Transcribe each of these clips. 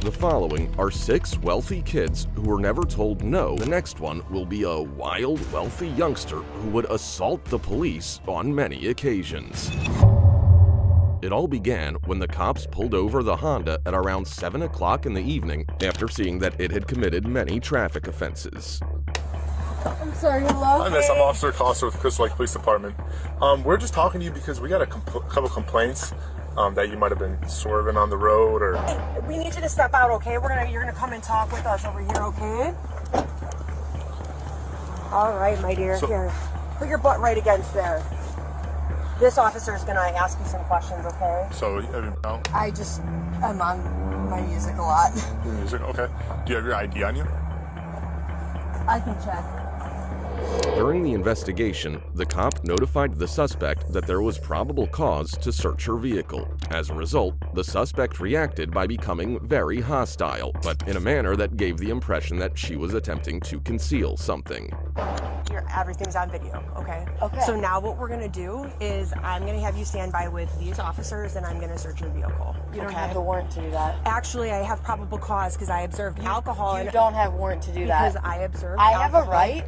The following are 6 wealthy kids who were never told no. The next one will be a wild, wealthy youngster who would assault the police on many occasions. It all began when the cops pulled over the Honda at around 7 o'clock in the evening after seeing that it had committed many traffic offenses. I'm sorry, hello? Hi, miss. I'm Officer Costa with Crystal Lake Police Department. We're just talking to you because we got a couple complaints that you might have been swerving on the road or... Hey, we need you to step out, okay? You're gonna come and talk with us over here, okay? All right, my dear. Here, put your butt right against there. This officer is gonna ask you some questions, okay? So, I'm on my music a lot. Your music? Okay. Do you have your ID on you? I can check. During the investigation, the cop notified the suspect that there was probable cause to search her vehicle. As a result, the suspect reacted by becoming very hostile, but in a manner that gave the impression that she was attempting to conceal something. Everything's on video, okay? Okay. So now what we're gonna do is I'm gonna have you stand by with these officers and I'm gonna search your vehicle. You don't have the warrant to do that. Actually, I have probable cause because I observed alcohol. You don't have warrant to do that. Because I observed I have alcohol. a right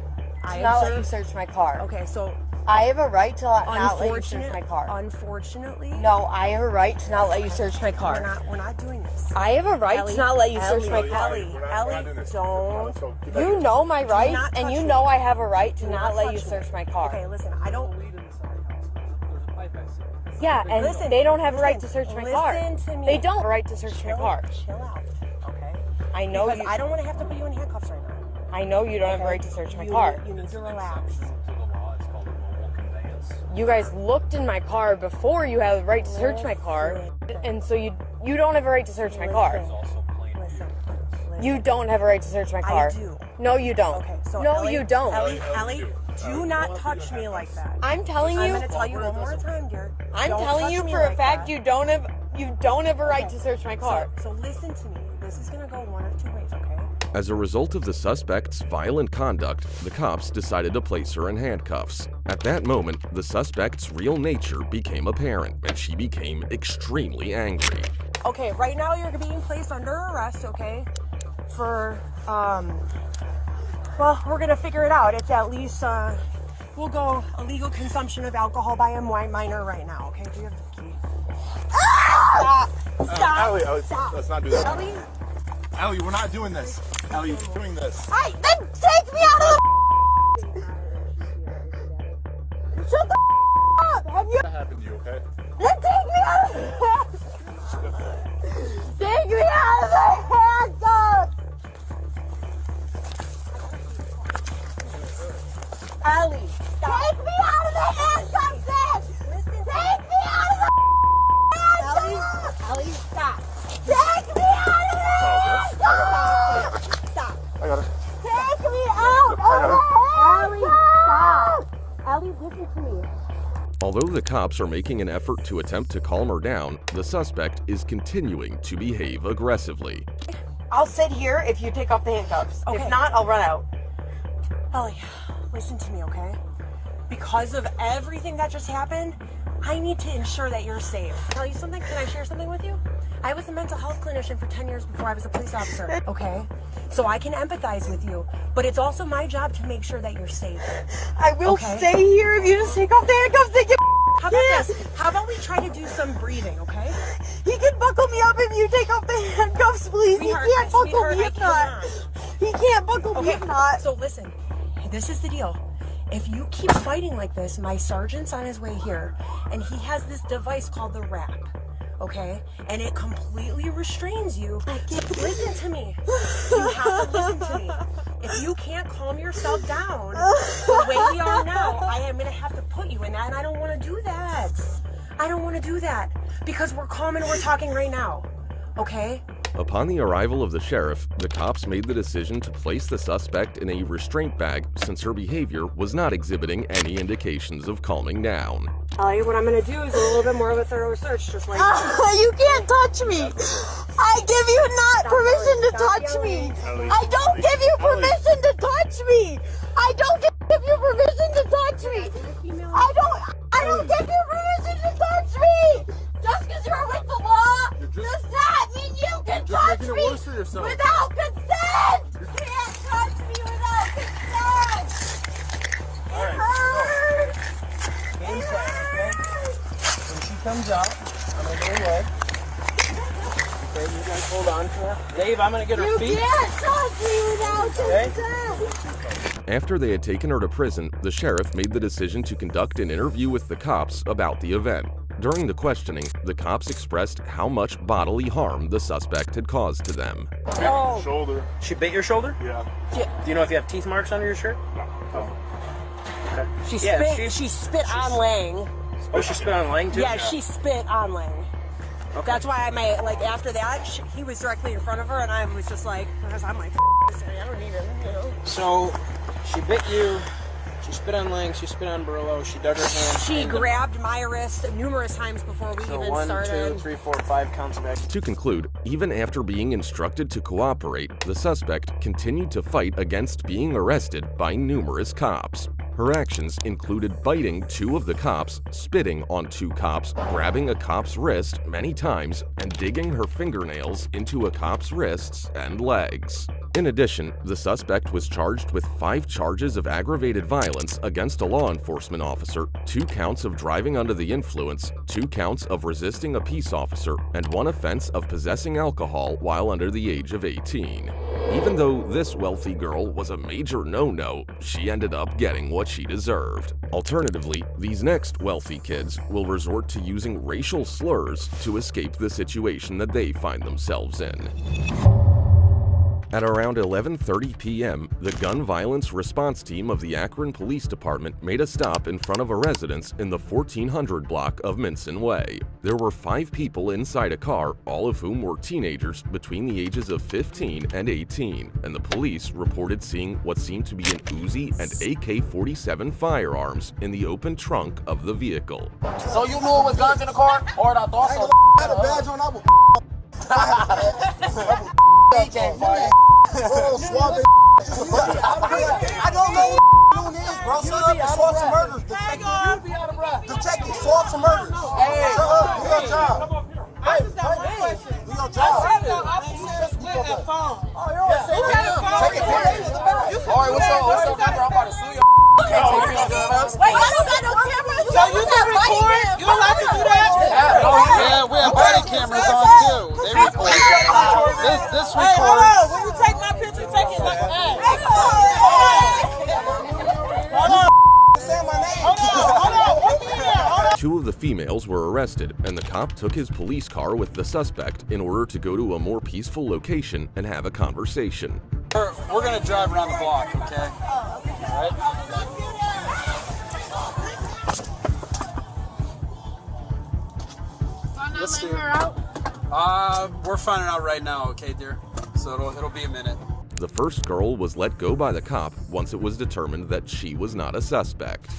to not let you search my car. Okay, so I have a right to not let you search my car. Unfortunately, No, I have a right to not let you search my car. we're not doing this. I have a right Ellie, to not let you search my Ellie, car. Ellie, don't. You know my rights, not and touch you me. know I have a right to Do not let you touch me. search my car. Okay, listen, I don't. Yeah, and Listen, they don't have a right to listen, search my car. listen to me. They don't have a right to search my car. Chill out, okay? I know Because you. I don't want to have to put you in handcuffs right now. I know you don't have a okay? right to search my You- car. You need to relax. You guys looked in my car before you have a right to search my car, and so you don't have a right to search my car. Listen. You don't have a right to search my car. I do. No, you don't. Okay, so no, Ellie, you don't. Ellie, do not touch me like that. I'm telling I'm you. going to tell you one more time, dear. I'm Don't telling touch you me for a like fact that. you don't have a right to search my car. So listen to me. This is going to go one of two ways, okay? As a result of the suspect's violent conduct, the cops decided to place her in handcuffs. At that moment, the suspect's real nature became apparent, and she became extremely angry. Okay, right now you're being placed under arrest, okay? For, well, we're going to figure it out. It's at least, we'll go illegal consumption of alcohol by a minor right now, okay? Do you have the key? Stop! Ellie, Stop! let's not do that. Ellie? Ellie, we're not doing this. Ellie, you're doing this. Hey, then take me out of the. Shut the up! Have you? What happened to you, okay? Then take me out of the. Take me out of the handcuffs! Ellie! Take me out of the handcuffs, then! Take me out of the handcuffs! Ellie, stop! Take me out of the handcuffs! Stop! I got it. Take me out of the handcuffs! Ellie, listen to me. Although the cops are making an effort to attempt to calm her down, the suspect is continuing to behave aggressively. I'll sit here if you take off the handcuffs. Okay. If not, I'll run out. Ellie, listen to me, okay? Because of everything that just happened, I need to ensure that you're safe. Tell you something? Can I share something with you? I was a mental health clinician for 10 years before I was a police officer, okay? So I can empathize with you, but it's also my job to make sure that you're safe. I will Okay. stay here if you just take off the handcuffs. They can. How about this? How about we try to do some breathing, okay? He can buckle me up if you take off the handcuffs, please. Sweetheart, he can't buckle sweetheart, me I if not. cannot. He can't buckle me Okay, if not. so listen, this is the deal. If you keep fighting like this, my sergeant's on his way here, and he has this device called the wrap, okay? And it completely restrains you. Listen to me. You have to listen to me. If you can't calm yourself down the way we are now, I am going to have to put you in that, and I don't want to do that. I don't want to do that because we're calm and we're talking right now, okay? Upon the arrival of the sheriff, the cops made the decision to place the suspect in a restraint bag since her behavior was not exhibiting any indications of calming down. Ellie, what I'm going to do is a little bit more of a thorough search, just like... You can't touch me. I give you not permission to Stop touch me. Ellie. I don't give you permission to touch me. I don't give you permission to touch me. I don't give you permission to touch me. Just because you're with the law does not mean you can touch me. close to yourself. without consent! You can't touch me without consent! It hurts! Game set, okay? When she comes out, I'm gonna go away. Okay, you guys hold on to her. Dave, I'm gonna get her You feet. can't touch me without Okay. consent! After they had taken her to prison, the sheriff made the decision to conduct an interview with the cops about the event. During the questioning, the cops expressed how much bodily harm the suspect had caused to them. Oh. Shoulder. She bit your shoulder? Yeah. Do you know if you have teeth marks under your shirt? She Yeah, spit. She spit on Lang. Oh, she spit on Lang too? Yeah, she spit on Lang. Okay. That's why after that, he was directly in front of her, and I was just like, because I'm like, this guy, I don't need him, you know. So, she bit you, she spit on Lang, she spit on Barillo, she dug her hand. She and- grabbed my wrist numerous times before we So even 1, started. 2, 3, 4, 5 counts of action. To conclude, even after being instructed to cooperate, the suspect continued to fight against being arrested by numerous cops. Her actions included biting 2 of the cops, spitting on 2 cops, grabbing a cop's wrist many times, and digging her fingernails into a cop's wrists and legs. In addition, the suspect was charged with 5 charges of aggravated violence against a law enforcement officer, 2 counts of driving under the influence, 2 counts of resisting a peace officer, and 1 offense of possessing alcohol while under the age of 18. Even though this wealthy girl was a major no-no, she ended up getting what she deserved. Alternatively, these next wealthy kids will resort to using racial slurs to escape the situation that they find themselves in. At around 11:30 p.m., the gun violence response team of the Akron Police Department made a stop in front of a residence in the 1400 block of Minson Way. There were 5 people inside a car, all of whom were teenagers between the ages of 15 and 18, and the police reported seeing what seemed to be an Uzi and AK-47 firearms in the open trunk of the vehicle. So you knew it was guns in the car? Or I thought so? I had a badge on, I will I don't know what doing is, bro. Shut up, assaults and murders. Detective, assaults and murders. Hey, shut up, do your job. Hey, do your job. Take it, Alright, what's up, number? I'm about to sue you. Wait, I don't got no camera. So you can record? You allowed to do that? Yeah, we have body cameras on too. They record. This records. When you take my picture, take it like that. Hold on. 2 of the females were arrested, and the cop took his police car with the suspect in order to go to a more peaceful location and have a conversation. We're gonna drive around the block, okay? Alright? Let's do it. We're finding out right now, okay, dear? So it'll be a minute. The first girl was let go by the cop once it was determined that she was not a suspect.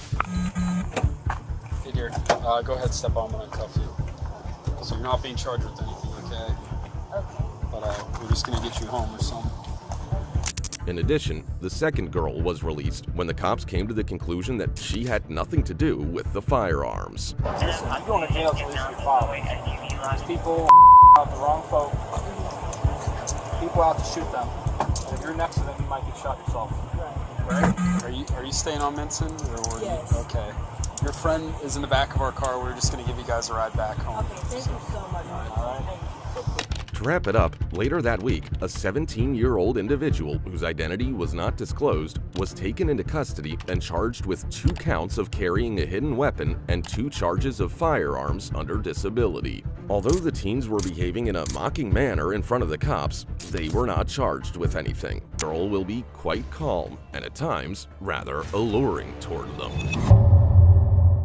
Hey, dear, go ahead, step on when I cuff you. So you're not being charged with anything, okay? Okay. But we're just gonna get you home or something. In addition, the second girl was released when the cops came to the conclusion that she had nothing to do with the firearms. I'm going to jail for this following. These people out the wrong folk. People out to shoot them. And if you're next to them, you might get shot yourself. Right? Are you staying on Minson? Or Yes. Okay. Your friend is in the back of our car. We're just going to give you guys a ride back home. Okay, thank you so much. All right? To wrap it up, later that week, a 17-year-old individual whose identity was not disclosed was taken into custody and charged with 2 counts of carrying a hidden weapon and 2 charges of firearms under disability. Although the teens were behaving in a mocking manner in front of the cops, they were not charged with anything. The girl will be quite calm and at times rather alluring toward them.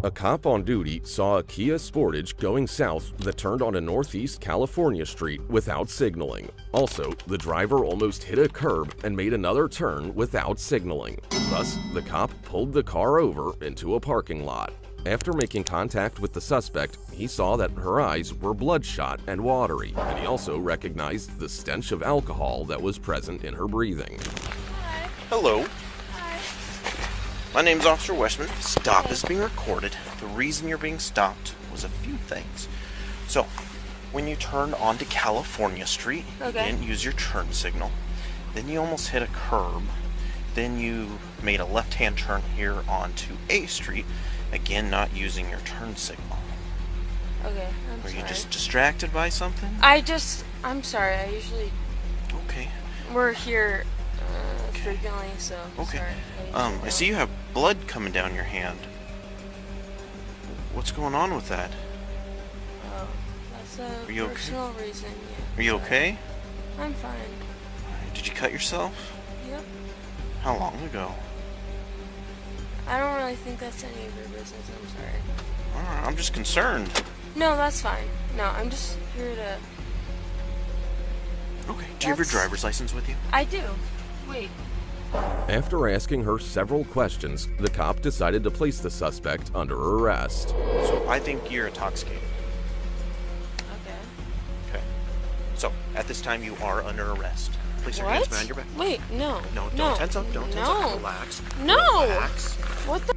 A cop on duty saw a Kia Sportage going south that turned on a Northeast California street without signaling. Also, the driver almost hit a curb and made another turn without signaling. Thus, the cop pulled the car over into a parking lot. After making contact with the suspect, he saw that her eyes were bloodshot and watery, and he also recognized the stench of alcohol that was present in her breathing. Hello. My name's Officer Westman. Stop is being recorded. The reason you're being stopped was a few things. So, when you turned onto California Street, you Okay. didn't use your turn signal. Then you almost hit a curb. Then you made a left-hand turn here onto A Street, again not using your turn signal. Okay, I'm Were sorry. you just distracted by something? I'm sorry. I usually Okay. we're here frequently, so Okay. sorry. I see you have blood coming down your hand. What's going on with that? Oh, that's a Are you okay? personal reason. Yeah. Are you okay? I'm fine. Did you cut yourself? Yep. How long ago? I don't really think that's any of your business. I'm sorry. Alright, I'm just concerned. No, that's fine. No, I'm just here to. Okay. Do you have your That's- driver's license with you? I do. Wait. After asking her several questions, the cop decided to place the suspect under arrest. So I think you're intoxicated. Okay. Okay. So at this time you are under arrest. Place your hands What? behind your back. Wait, no. No, don't tense up. Don't tense up. No. Relax. No. Relax. What the?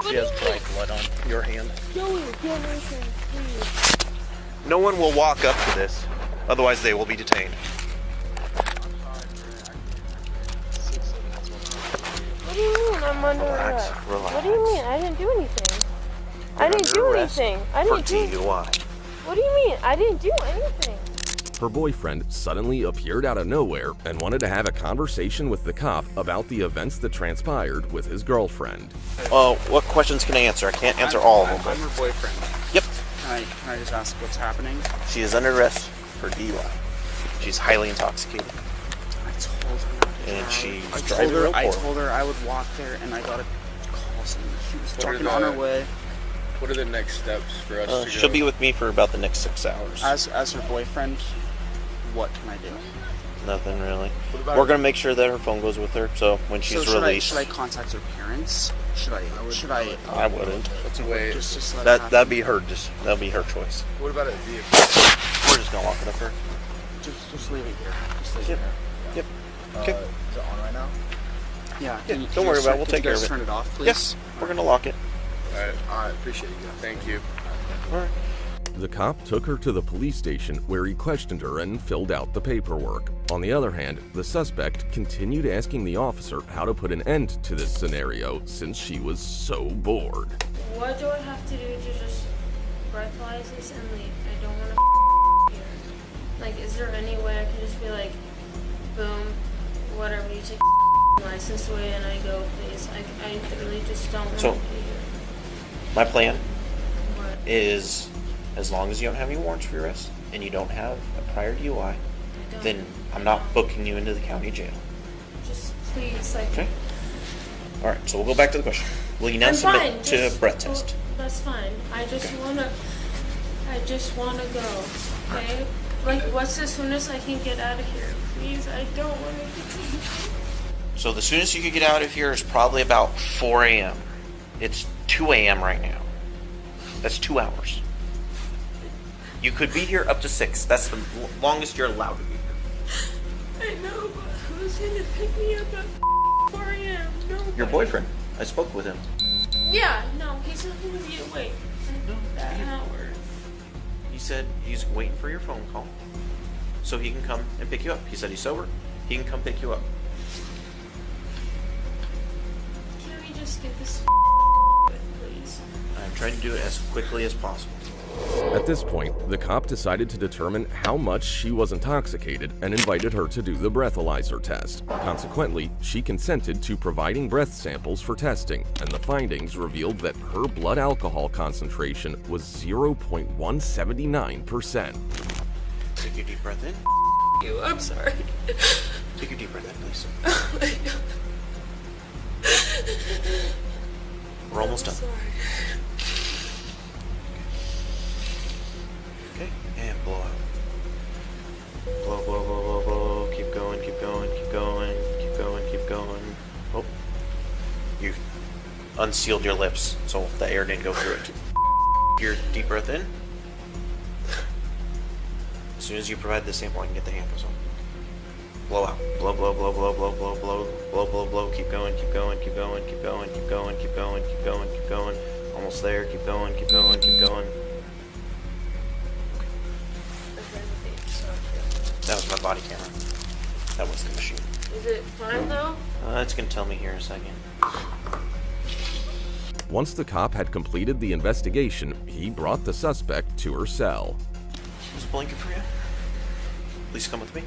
She has dry blood on your hand. Joey, get anything, please. No one will walk up to this, otherwise they will be detained. What do you mean I'm under Relax, arrest? relax. What do you mean? I didn't do anything. I You're didn't under do arrest anything. I for didn't do. DUI. What do you mean? I didn't do anything. Her boyfriend suddenly appeared out of nowhere and wanted to have a conversation with the cop about the events that transpired with his girlfriend. What questions can I answer? I can't answer all of them. I'm her boyfriend. Yep. Can I just ask what's happening? She is under arrest for DUI. She's highly intoxicated. I told her not to And drive. she's driving real I poor. told her I would walk there, and I got a call saying she was What are talking on her the- way. What are the next steps for us to go? She'll be with me for about the next 6 hours. As her boyfriend, what can I do? Nothing really. about We're her- gonna make sure that her phone goes with her, so when she's So released, should I contact her parents? Should I? I wouldn't. Let's wait. Just let it That'd happen? be her. That'd be her choice. What about a vehicle? We're just gonna lock it up here. Just leave it here. Just leave it here. Yep. Okay. Is it on right now? Yeah. Yeah, Can you don't worry guys about it. turn- We'll can take you care guys of it. Turn it off, please. Yes. We're gonna lock it. Alright, appreciate you guys. Thank you. All right. The cop took her to the police station where he questioned her and filled out the paperwork. On the other hand, the suspect continued asking the officer how to put an end to this scenario since she was so bored. What do I have to do to just breathalyze this and leave? I don't want to here. Like, is there any way I can just be like, boom, whatever, you take license away and I go, please? I really just don't want So- to be here. My plan What? is, as long as you don't have any warrants for your arrest and you don't have a prior DUI, I don't. then I'm not booking you into the county jail. Just please, like. Okay. All right. So we'll go back to the question. Will you now I'm submit fine. to Just- breath test? That's fine. I just wanna go. Okay? Like, what's as soon as I can get out of here? Please, I don't want to. So the soonest you could get out of here is probably about 4 a.m. It's 2 a.m. right now. That's 2 hours. You could be here up to 6. That's the longest you're allowed to be here. I know, but who's gonna pick me up at 4 a.m.? Nobody. Your boyfriend. I spoke with him. Yeah, no, he's not gonna be awake at that hour. He said he's waiting for your phone call so he can come and pick you up. He said he's sober. He can come pick you up. Can we just get this please? I'm trying to do it as quickly as possible. At this point, the cop decided to determine how much she was intoxicated and invited her to do the breathalyzer test. Consequently, she consented to providing breath samples for testing, and the findings revealed that her blood alcohol concentration was 0.179%. Take your deep breath in. You, I'm sorry. Take your deep breath in, please. Oh my God. We're almost done. Sorry. Okay, and blow out. Blow, blow, blow, blow, blow. Keep going, keep going, keep going, keep going, keep going. Oh, you unsealed your lips, so the air didn't go through it. Your deep breath in. As soon as you provide the sample, I can get the handcuffs on. Blow out. Blow, blow, blow, blow, blow, blow, blow, blow, blow, blow. Keep going, keep going, keep going, keep going, keep going, keep going, keep going, keep going. Almost there. Keep going, keep going, keep going. I body camera. That was the machine. Is it fine though? It's gonna tell me here in a second. Once the cop had completed the investigation, he brought the suspect to her cell. There's a blanket for you. Please come with me.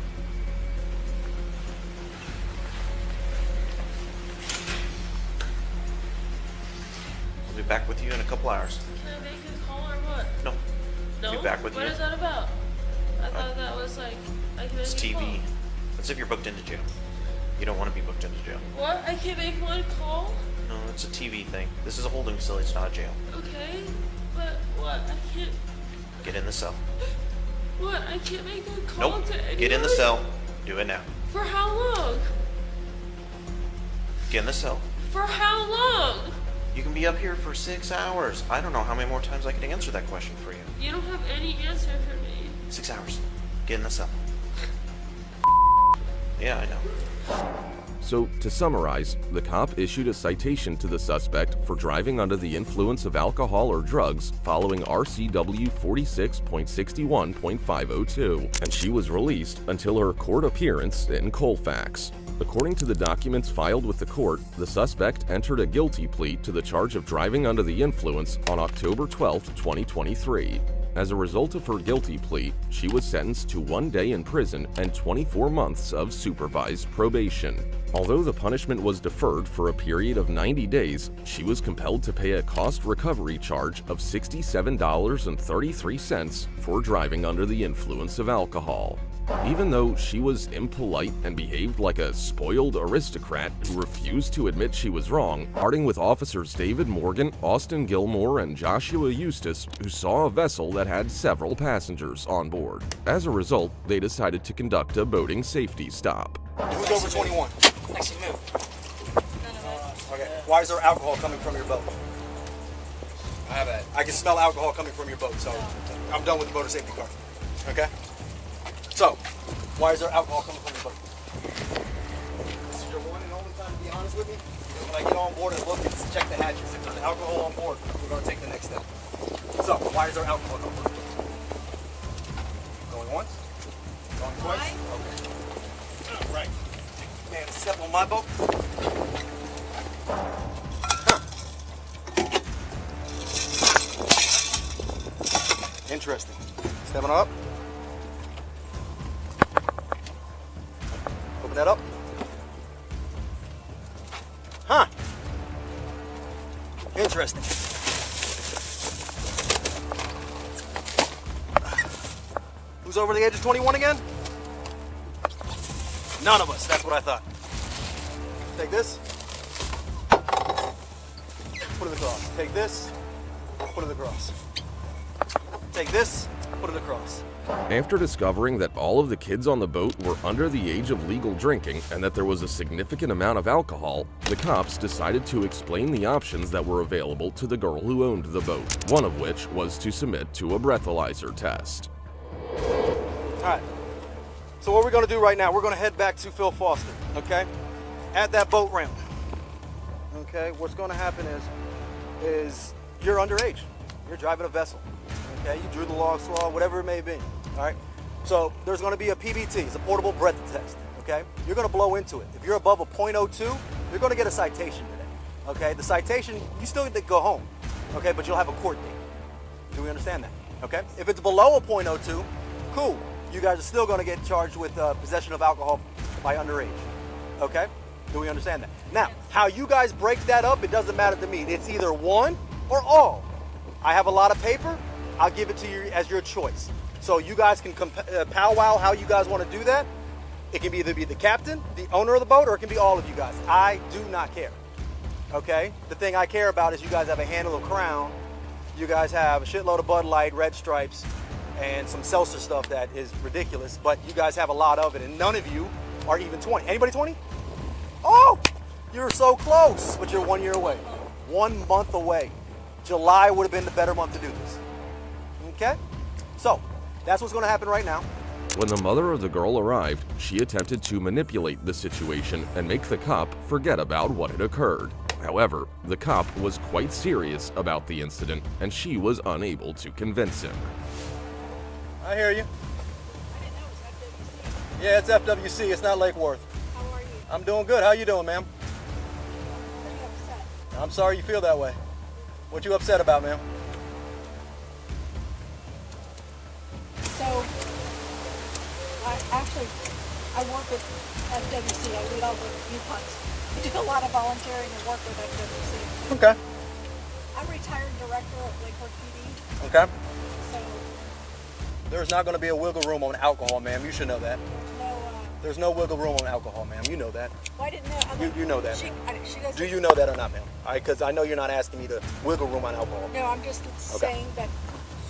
I'll be back with you in a couple hours. Can I make a call or what? No. No? I'll be back with What you. is that about? I thought that was like, I can make It's a TV. call. That's if you're booked into jail. You don't want to be booked into jail. What? I can't make one call? No, it's a TV thing. This is a holding facility, it's not a jail. Okay, but what? I can't, Get in the cell. what? I can't make a call Nope. to anyone? Get in the cell. Do it now. For how long? Get in the cell. For how long? You can be up here for 6 hours. I don't know how many more times I can answer that question for you. You don't have any answer for me. 6 hours. Get in the cell. Yeah, I know. So, to summarize, the cop issued a citation to the suspect for driving under the influence of alcohol or drugs following RCW 46.61.502, and she was released until her court appearance in Colfax. According to the documents filed with the court, the suspect entered a guilty plea to the charge of driving under the influence on October 12, 2023. As a result of her guilty plea, she was sentenced to 1 day in prison and 24 months of supervised probation. Although the punishment was deferred for a period of 90 days, she was compelled to pay a cost recovery charge of $67.33 for driving under the influence of alcohol. Even though she was impolite and behaved like a spoiled aristocrat who refused to admit she was wrong, parting with officers David Morgan, Austin Gilmore, and Joshua Eustace, who saw a vessel that had several passengers on board. As a result, they decided to conduct a boating safety stop. Who's over 21? Next move. Okay. Why is there alcohol coming from your boat? I have it. I can smell alcohol coming from your boat, so I'm done with the motor safety car. Okay? So, why is there alcohol coming from your boat? This is your one and only time to be honest with me. Because when I get on board and look and check the hatches, if there's alcohol on board, we're going to take the next step. So, why is there alcohol coming from your boat? Going once? Going twice? Okay. All right. Man, step on my boat. Interesting. Stepping up. Open that up. Huh. Interesting. Who's over the age of 21 again? None of us. That's what I thought. Take this. Put it across. Take this. Put it across. Take this. Put it across. After discovering that all of the kids on the boat were under the age of legal drinking and that there was a significant amount of alcohol, the cops decided to explain the options that were available to the girl who owned the boat, one of which was to submit to a breathalyzer test. Alright, so what we're going to do right now, we're going to head back to Phil Foster, okay? At that boat ramp, okay? What's going to happen is you're underage. You're driving a vessel, okay? You drew the log slaw, whatever it may be, alright? So there's going to be a PBT, it's a portable breath test, okay? You're going to blow into it. If you're above a .02, you're going to get a citation today, okay? The citation, you still get to go home, okay? But you'll have a court date. Do we understand that, okay? If it's below a .02, cool. You guys are still going to get charged with possession of alcohol by underage. Okay? Do we understand that? Now, how you guys break that up, it doesn't matter to me. It's either one or all. I have a lot of paper. I'll give it to you as your choice. So you guys can powwow how you guys want to do that. It can either be the captain, the owner of the boat, or it can be all of you guys. I do not care. Okay? The thing I care about is you guys have a handle of Crown. You guys have a shitload of Bud Light, Red Stripes, and some seltzer stuff that is ridiculous, but you guys have a lot of it, and none of you are even 20. Anybody 20? Oh, you're so close, but you're 1 year away. 1 month away. July would have been the better month to do this. Okay? So, that's what's going to happen right now. When the mother of the girl arrived, she attempted to manipulate the situation and make the cop forget about what had occurred. However, the cop was quite serious about the incident, and she was unable to convince him. I hear you. Yeah, it's FWC. It's not Lake Worth. How are you? I'm doing good. How you doing, ma'am? Pretty upset. I'm sorry you feel that way. What you upset about, ma'am? So, I work with FWC. I lead all the viewpoints. I do a lot of volunteering and work with FWC. Okay. I'm retired director of Lake Worth PD. Okay. So, There's not going to be a wiggle room on alcohol, ma'am. You should know that. no, There's no wiggle room on alcohol, ma'am. You know that. well, I didn't know. You know that. She doesn't. Do you know that or not, ma'am? Because I know you're not asking me to wiggle room on alcohol. No, I'm just saying that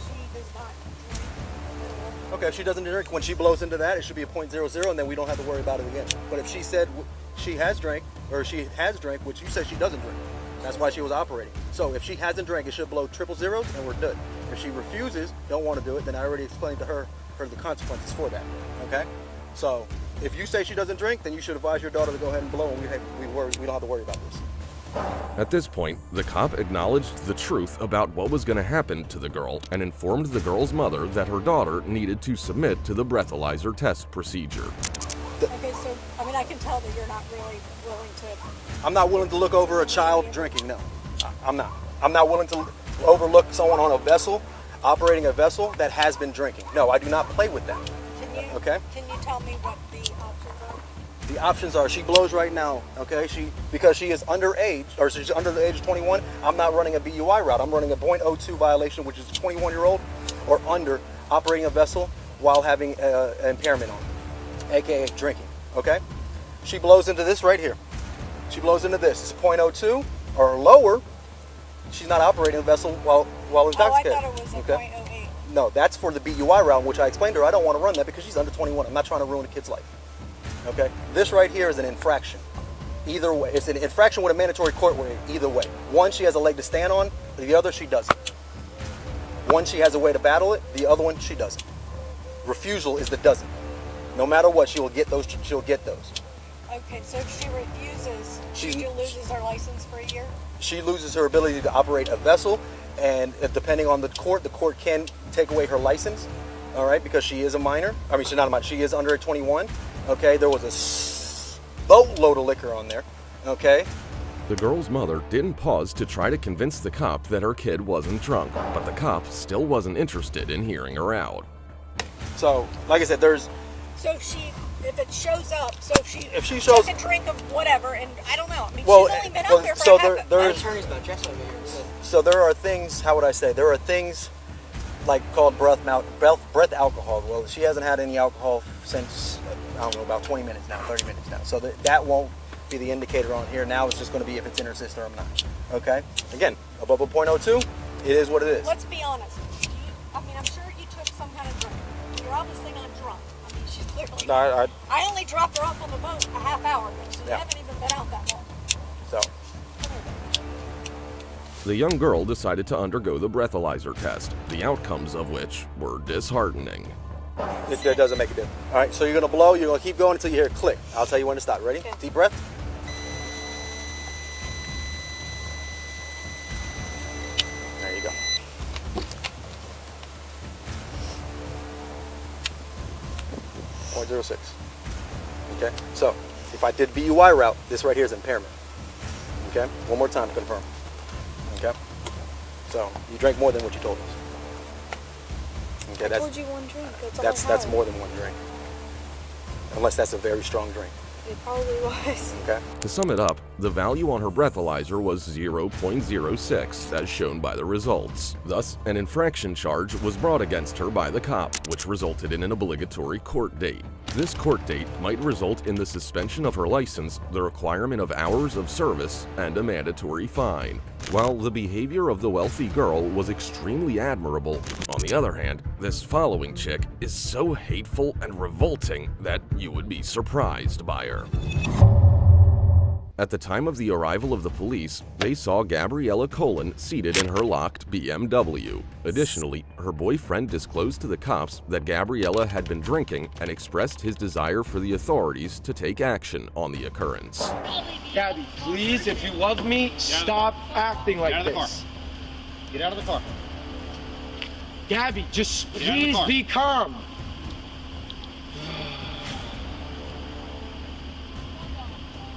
she does not drink. Okay, if she doesn't drink, when she blows into that, it should be a .00, and then we don't have to worry about it again. But if she said she has drank, or she has drank, which you said she doesn't drink, that's why she was operating. So if she hasn't drank, it should blow 000, and we're good. If she refuses, don't want to do it, then I already explained to her the consequences for that. Okay? So if you say she doesn't drink, then you should advise your daughter to go ahead and blow, and we don't have to worry about this. At this point, the cop acknowledged the truth about what was going to happen to the girl and informed the girl's mother that her daughter needed to submit to the breathalyzer test procedure. Okay, so, I mean, I can tell that you're not really willing to. I'm not willing to look over a child drinking, no. I'm not. I'm not willing to overlook someone on a vessel, operating a vessel that has been drinking. No, I do not play with that. Okay? Can you tell me what the options are? The options are she blows right now, okay? Because she is underage, or she's under the age of 21, I'm not running a BUI route. I'm running a .02 violation, which is a 21-year-old or under operating a vessel while having an impairment on, aka drinking, okay? She blows into this right here. She blows into this. It's a .02 or lower. She's not operating a vessel while intoxicated. Oh, I thought it was a .08. No, that's for the BUI route, which I explained to her. I don't want to run that because she's under 21. I'm not trying to ruin a kid's life. Okay? This right here is an infraction. Either way. It's an infraction with a mandatory court order either way. One, she has a leg to stand on. The other, she doesn't. One, she has a way to battle it. The other one, she doesn't. Refusal is the doesn't. No matter what, she will get those. She'll get those. Okay, so if she refuses, she loses her license for a year? She loses her ability to operate a vessel, and depending on the court can take away her license, all right, because she is a minor. I mean, she's not a minor. She is under 21, okay? There was a boatload of liquor on there, okay? The girl's mother didn't pause to try to convince the cop that her kid wasn't drunk, but the cop still wasn't interested in hearing her out. So, like I said, So if it shows up, if she shows took a drink of whatever, and I don't know. I mean, well, she's only been out there for a half So there are things, how would I say, there are things like called breath alcohol. Well, she hasn't had any alcohol since, I don't know, about 20 minutes now, 30 minutes now. So that won't be the indicator on here. Now it's just going to be if it's in her system or not. Okay? Again, above a .02, it is what it is. Let's be honest. I mean, I'm sure you took some kind of drink. You're obviously not drunk. I mean, she's clearly. No, I only dropped her off on the boat a half hour ago, so you haven't even been out that long. So. The young girl decided to undergo the breathalyzer test, the outcomes of which were disheartening. It doesn't make a difference. All right, so you're going to blow. You're going to keep going until you hear a click. I'll tell you when to stop. Ready? Okay. Deep breath. There you go. .06. Okay, so if I did BUI route, this right here is impairment. Okay, one more time to confirm. Okay, so you drank more than what you told us. Okay, I told you one drink. That's more than one drink. Unless that's a very strong drink. It probably was. Okay. To sum it up, the value on her breathalyzer was 0.06, as shown by the results. Thus, an infraction charge was brought against her by the cop, which resulted in an obligatory court date. This court date might result in the suspension of her license, the requirement of hours of service, and a mandatory fine. While the behavior of the wealthy girl was extremely admirable, on the other hand, this following chick is so hateful and revolting that you would be surprised by her. At the time of the arrival of the police, they saw Gabriella Colon seated in her locked BMW. Additionally, her boyfriend disclosed to the cops that Gabriella had been drinking and expressed his desire for the authorities to take action on the occurrence. Gabby, please, if you love me, stop acting like this. Get out of the car. Gabby, just please be calm.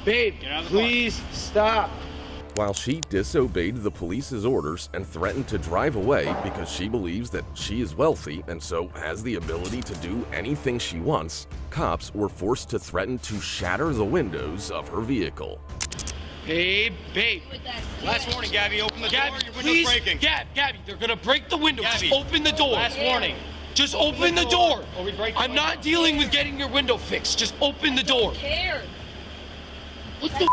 Babe, please stop. While she disobeyed the police's orders and threatened to drive away because she believes that she is wealthy and so has the ability to do anything she wants, cops were forced to threaten to shatter the windows of her vehicle. Babe. Last warning, Gabby. Open the door. Your window's Please, breaking. Gabby, they're gonna break the window. Gabby. Just open the door. Last warning. Just open the door. Or we break the I'm window. not dealing with getting your window fixed. Just open the door. What the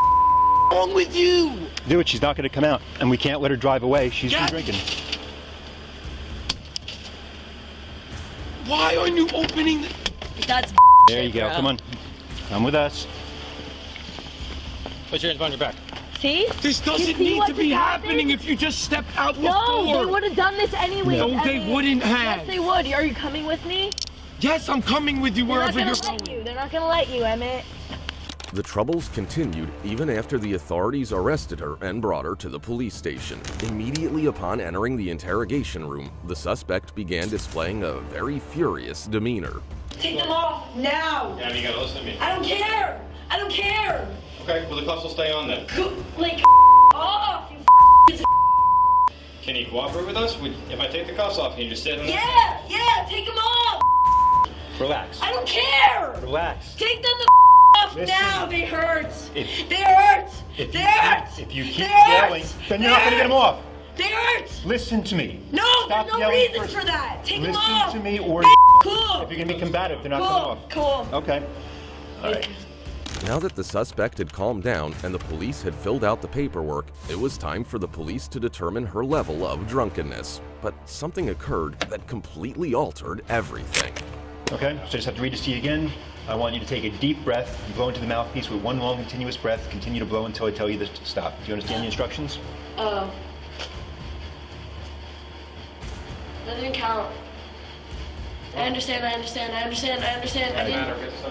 wrong with you? Do it. She's not going to come out, and we can't let her drive away. She's been drinking. Why aren't you opening the... That's There you go. Come on. Come with us. Put your hands behind your back. See? This You doesn't see need what to be just happening happened? if you just stepped out the No, door. they would have done this anyway. No, they wouldn't have. Yes, they would. Are you coming with me? Yes, I'm coming with you wherever They're you're not gonna going. let you. They're not gonna let you, Emmett. The troubles continued even after the authorities arrested her and brought her to the police station. Immediately upon entering the interrogation room, the suspect began displaying a very furious demeanor. Take them off now. Gabby, you gotta listen to me. I don't care. I don't care. Okay, well the cuffs will stay on then. Like off. You Can you cooperate with us? If I take the cuffs off, can you just sit in there? Yeah. Take them off. Relax. I don't care. Relax. Take them the off Listen. now. They hurt. If- They hurt. If They you, hurt. if you keep They hurt. yelling, then you're not going to get them off. They hurt. Listen to me. No, Stop there's no yelling reason first. for that. Take them Listen off. to me, or Cool. if you're going to be combative, they're not coming off. Cool. Okay. All right. Now that the suspect had calmed down and the police had filled out the paperwork, it was time for the police to determine her level of drunkenness. But something occurred that completely altered everything. Okay, so I just have to read this to you again. I want you to take a deep breath and blow into the mouthpiece with one long continuous breath. Continue to blow until I tell you to stop. Do you understand the instructions? That didn't count. I understand. I didn't.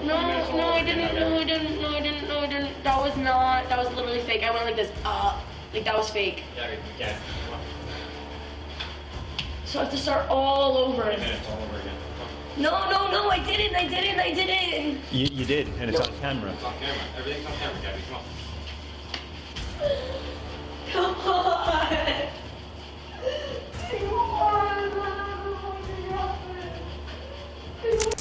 No, I didn't. That was literally fake. I went like this. Like that was fake. Yeah. So I have to start all over. 20 minutes all over again. No, I didn't. You did, and it's on camera. It's on camera. Everything's on camera, Gabby. Come on. Come on.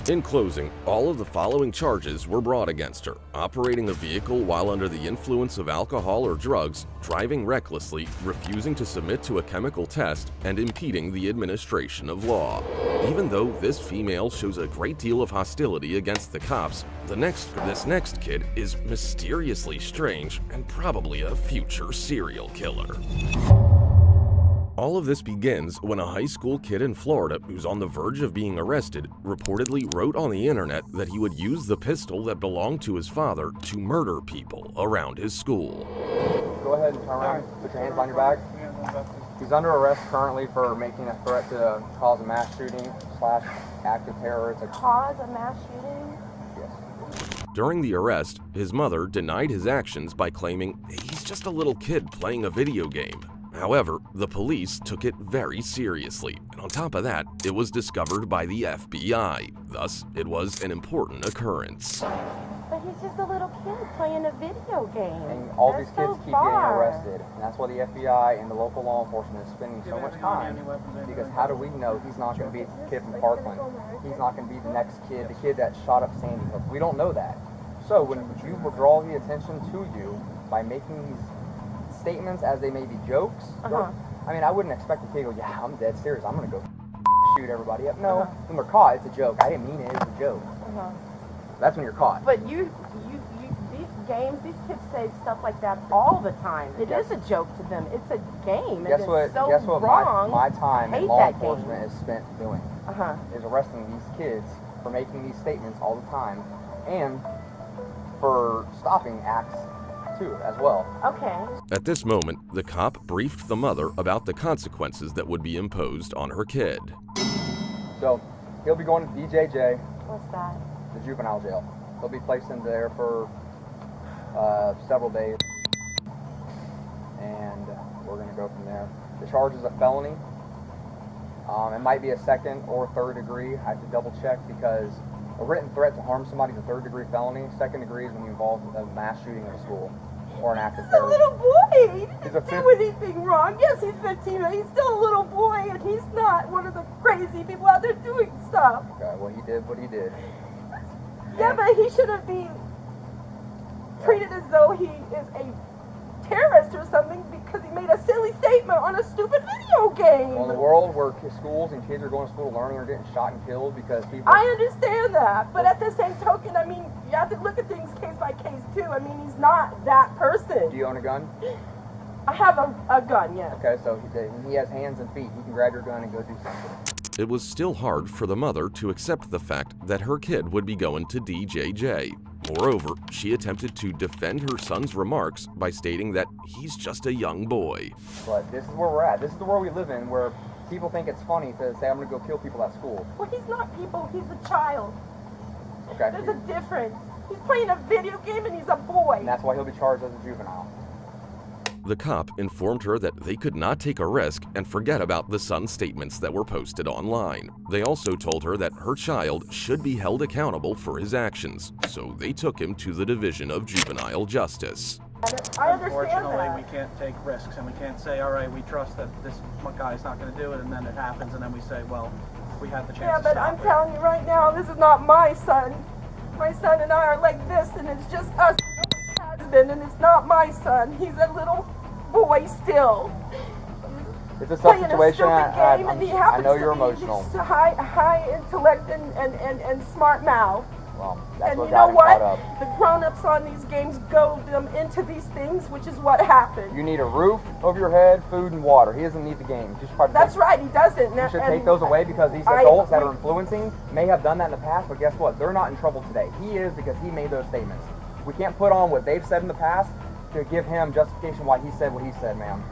In closing, all of the following charges were brought against her: operating a vehicle while under the influence of alcohol or drugs, driving recklessly, refusing to submit to a chemical test, and impeding the administration of law. Even though this female shows a great deal of hostility against the cops, this next kid is mysteriously strange and probably a future serial killer. All of this begins when a high school kid in Florida who's on the verge of being arrested reportedly wrote on the internet that he would use the pistol that belonged to his father to murder people around his school. Go ahead and turn around. Put your hands behind your back. He's under arrest currently for making a threat to cause a mass shooting / act of terror. It's a Cause a mass shooting? yes. During the arrest, his mother denied his actions by claiming he's just a little kid playing a video game. However, the police took it very seriously, and on top of that, it was discovered by the FBI. Thus, it was an important occurrence. But he's just a little kid playing a video game. And all That's these kids so keep far. getting arrested, and that's why the FBI and the local law enforcement is spending so much time. Because how do we know he's not going to be the kid from Parkland? He's not going to be the next kid, the kid that shot up Sandy Hook. We don't know that. So when you draw the attention to you by making these statements as they may be jokes, I mean, I wouldn't expect a kid to go, yeah, I'm dead serious, I'm going to go shoot everybody up. No, when we're caught, it's a joke. I didn't mean it, it's a joke. That's when you're caught. But these games, these kids say stuff like that all the time. It is a joke to them. It's a game. Guess and what? it's so wrong. My time in Hate law that enforcement game. is spent doing is arresting these kids for making these statements all the time, and for stopping acts too, as well. Okay. At this moment, the cop briefed the mother about the consequences that would be imposed on her kid. So he'll be going to DJJ, What's that? the juvenile jail. He'll be placed in there for several days, and we're gonna go from there. The charge is a felony. It might be a second or third degree. I have to double check because A written threat to harm somebody is a 3rd-degree felony. 2nd degree is when you involve in a mass shooting of a school or an act of A terrorism. little boy. He He's a didn't do anything wrong. Yes, he's 15, but he's still a little boy, and he's not one of the crazy people out there doing stuff. Okay, well, he did what he did. Yeah, but he shouldn't be treated as though he is a terrorist or something because he made a silly statement on a stupid video game. Well, in a world where schools and kids are going to school learning are getting shot and killed because people... I understand that, but at the same token, I mean, you have to look at things case by case too. I mean, he's not that person. Do you own a gun? I have a gun, yes. Okay, so he has hands and feet. He can grab your gun and go do something. It was still hard for the mother to accept the fact that her kid would be going to DJJ. Moreover, she attempted to defend her son's remarks by stating that he's just a young boy. But this is where we're at. This is the world we live in where people think it's funny to say, I'm going to go kill people at school. Well, he's not people, he's a child. Okay. There's a difference. He's playing a video game and he's a boy. And that's why he'll be charged as a juvenile. The cop informed her that they could not take a risk and forget about the son's statements that were posted online. They also told her that her child should be held accountable for his actions, so they took him to the Division of Juvenile Justice. I understand Unfortunately, that. we can't take risks, and we can't say, all right, we trust that this guy's not going to do it, and then it happens, and then we say, well, we had the chance Yeah, to but stop I'm it. telling you right now, this is not my son. My son and I are like this, and it's just us husband, and it's not my son. He's a little boy still. It's a tough Playing situation. a stupid game, and he I happens know to you're be emotional. just high intellect and smart mouth. Well, that's And what you got know him caught what? up. The grown-ups on these games goad them into these things, which is what happened. You need a roof over your head, food, and water. He doesn't need the game. Just try to That's right, he doesn't. You should And take those away because these I adults that agree. are influencing may have done that in the past, but guess what? They're not in trouble today. He is because he made those statements. We can't put on what they've said in the past to give him justification why he said what he said, ma'am.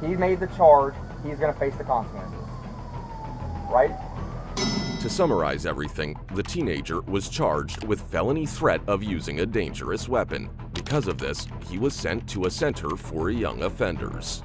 He made the charge. He's going to face the consequences. Right? To summarize everything, the teenager was charged with felony threat of using a dangerous weapon. Because of this, he was sent to a center for young offenders.